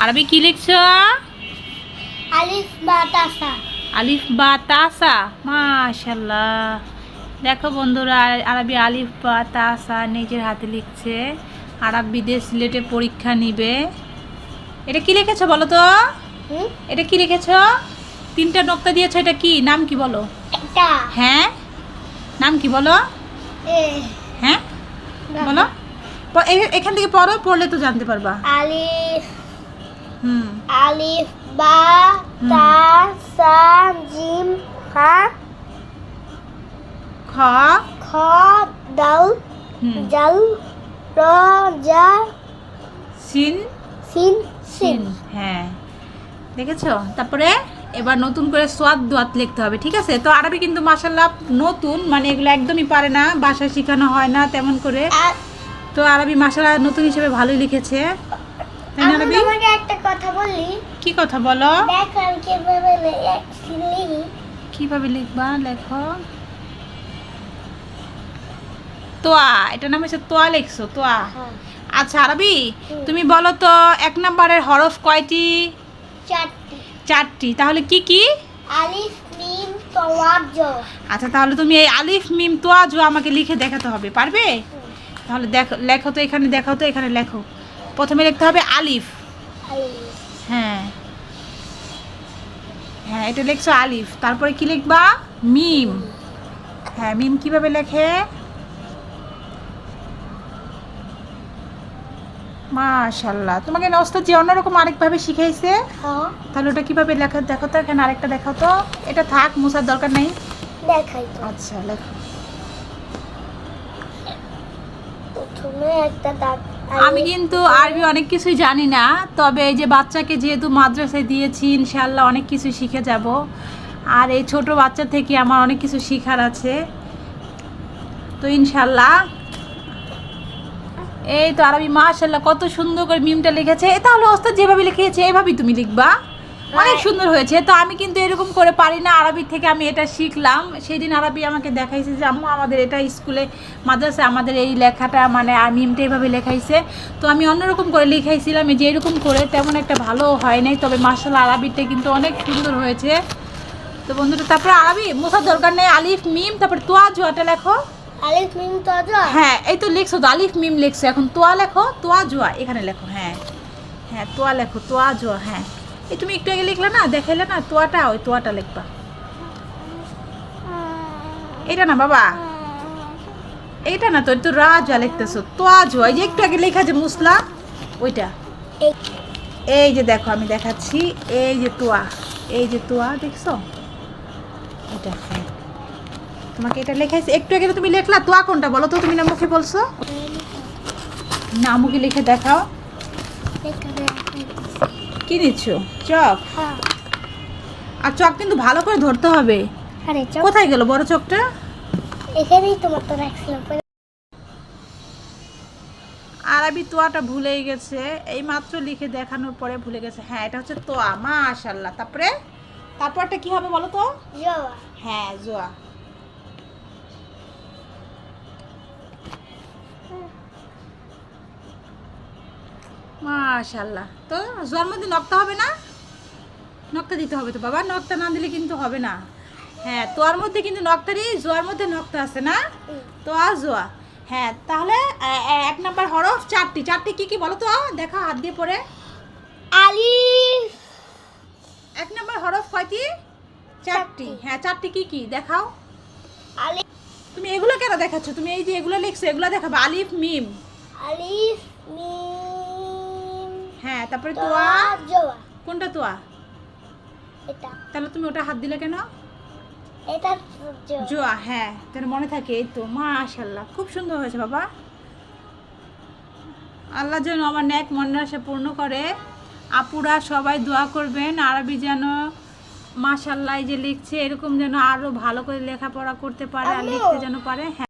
আরবি কি লিখছো? আলিফ বা তাসা। আলিফ বা তাসা, মাশাআল্লাহ। দেখো বন্ধুরা, আরবি আলিফ বা তাসা নিজের হাতে লিখছে। আরব বিদেশ সিলেটে পরীক্ষা নিবে। এটা কি লিখেছো বলো তো? এটা কি লিখেছো? তিনটা নোক্তা দিয়েছো, এটা কি নাম কি বলো? এটা হ্যাঁ, নাম কি বলো? এ হ্যাঁ বলো। এখান থেকে পড়ো, পড়লে তো জানতে পারবা। আলিফ হুম আলিফ বা হুম। তা সা জিম হা খ। খ দাল হুম। জাল র জা সিন। Scene scene, scene. হ্যাঁ দেখেছো। তারপরে এবার নতুন করে সোয়াদ দোয়াত লিখতে হবে, ঠিক আছে? তো আরবি কিন্তু মাশাআল্লাহ নতুন, মানে এগুলো একদমই পারে না, ভাষা শেখানো হয় না তেমন করে। তো আরবি মাশাআল্লাহ নতুন হিসেবে ভালোই লিখেছে, তাই না আমি আরবি? তোমাকে একটা কথা বলি। কি কথা বলো? দেখো আমি কিভাবে লিখি। কিভাবে লিখবা, লেখো। তোয়া, এটার নাম হচ্ছে তোয়া, লিখছো তোয়া। হ্যাঁ, আচ্ছা আরবি, তুমি বলো তো 1 নম্বরের হরফ কয়টি? চারটি। চারটি। তাহলে কি কি? আলিফ মিম তোয়া জ। আচ্ছা, তাহলে তুমি এই আলিফ মিম তোয়া জো আমাকে লিখে দেখাতে হবে, পারবে? তাহলে দেখো, লেখো তো এখানে, দেখাও তো এখানে, লেখো। প্রথমে লিখতে হবে আলিফ। আলিফ হ্যাঁ হ্যাঁ, এটা লিখছো আলিফ। তারপরে কি লিখবা? মিম। হ্যাঁ, মিম কিভাবে লেখে? মাশাআল্লাহ, তোমাকে নষ্ট যে অন্যরকম আরেকভাবে শিখাইছে। হ্যাঁ, তাহলে ওটা কিভাবে লেখা দেখো তো, এখানে আরেকটা দেখাও তো। এটা থাক, মুছার দরকার নেই। দেখাই তো। আচ্ছা লেখো। প্রথমে একটা দাগ। আমি কিন্তু আরবি অনেক কিছুই জানি না, তবে এই যে বাচ্চাকে যেহেতু মাদ্রাসায় দিয়েছি, ইনশাআল্লাহ অনেক কিছু শিখে যাব। আর এই ছোট বাচ্চা থেকে আমার অনেক কিছু শেখার আছে, তো ইনশাআল্লাহ। এই তো আরবি মাশাআল্লাহ কত সুন্দর করে মিমটা লিখেছে। তাহলে ওস্তাদ যেভাবে লিখেছে এভাবেই তুমি লিখবা, অনেক সুন্দর হয়েছে। তো আমি কিন্তু এরকম করে পারি না, আরবি থেকে আমি এটা শিখলাম। সেই দিন আরবি আমাকে দেখাইছে যে আম্মু আমাদের এটা স্কুলে মাদ্রাসায় আমাদের এই লেখাটা, মানে আর মিমটা এইভাবে লেখাইছে। তো আমি অন্যরকম করে লিখাইছিলাম, এই যে এরকম করে, তেমন একটা ভালো হয় নাই। তবে মাশাআল্লাহ আরবিটা কিন্তু অনেক সুন্দর হয়েছে। তো বন্ধুরা, তারপরে আরবি মোছার দরকার নেই, আলিফ মিম তারপরে তোয়া জোয়াটা লেখো। আলিফ মিম তোয়া জ। হ্যাঁ, এই তো লিখছো তো, আলিফ মিম লিখছো, এখন তোয়া লেখো, তোয়া জোয়া এখানে লেখো। হ্যাঁ হ্যাঁ, তোয়া লেখো, তোয়া জোয়া। হ্যাঁ, এই তুমি একটু আগে লিখলে না, দেখাইলে না, তোয়াটা, ওই তোয়াটা লিখবা। এটা না বাবা, এইটা না তো, একটু রা জোয়া লিখতেছো, তোয়া জোয়া। এই যে একটু আগে লেখা যে মুসলা, ওইটা। এই যে দেখো আমি দেখাচ্ছি, এই যে তোয়া, এই যে তোয়া দেখছো এটা। হ্যাঁ, তোমাকে এটা লেখাইছে একটু আগে, তুমি লেখলা। তোয়া কোনটা বলো তো? তুমি না মুখে বলছো, না মুখে লিখে দেখাও। কি নিচ্ছ? চক? হ্যাঁ, আর চক কিন্তু ভালো করে ধরতে হবে। আরে চক কোথায় গেল বড় চকটা? এখানেই তোমার তো রাখছিলাম। আরবি তোয়াটা ভুলেই গেছে, এই মাত্র লিখে দেখানোর পরে ভুলে গেছে। হ্যাঁ, এটা হচ্ছে তোয়া, মাশাআল্লাহ। তারপরে তারপরটা কি হবে বলো তো? জোয়া। হ্যাঁ, জোয়া। মাশাআল্লাহ। তো জোয়ার মধ্যে নক্তা হবে না? নক্তা দিতে হবে তো বাবা, নক্তা না দিলে কিন্তু হবে না। হ্যাঁ, তোয়ার মধ্যে কিন্তু নক্তারই, জোয়ার মধ্যে নক্তা আছে না? তোয়া জোয়া। হ্যাঁ, তাহলে 1 নম্বর হরফ চারটি। চারটি কি কি বলো তো? দেখা হাত দিয়ে পড়ে। আলিফ 1 নম্বর হরফ কয়টি? চারটি। হ্যাঁ, চারটি কি কি দেখাও। আলিফ তুমি এগুলো কেন দেখাচ্ছ? তুমি এই যে এগুলো লিখছো, এগুলো দেখাবো। আলিফ মিম। আলিফ মিম হ্যাঁ, তারপরে তোয়া তোয়া। জোয়া। কোনটা তোয়া? এটা তাহলে তুমি ওটা হাত দিলে কেন? এটা জোয়া। জোয়া। হ্যাঁ, যেন মনে থাকে। এই তো মাশাআল্লাহ, খুব সুন্দর হয়েছে বাবা। আল্লাহ যেন আমার নেক মনের আশা পূর্ণ করে। আপুরা সবাই দোয়া করবেন, আরবি যেন মাশাআল্লাহ এই যে লিখছে এরকম যেন আরো ভালো করে লেখাপড়া করতে পারে, আর লিখতে যেন পারে। হ্যাঁ।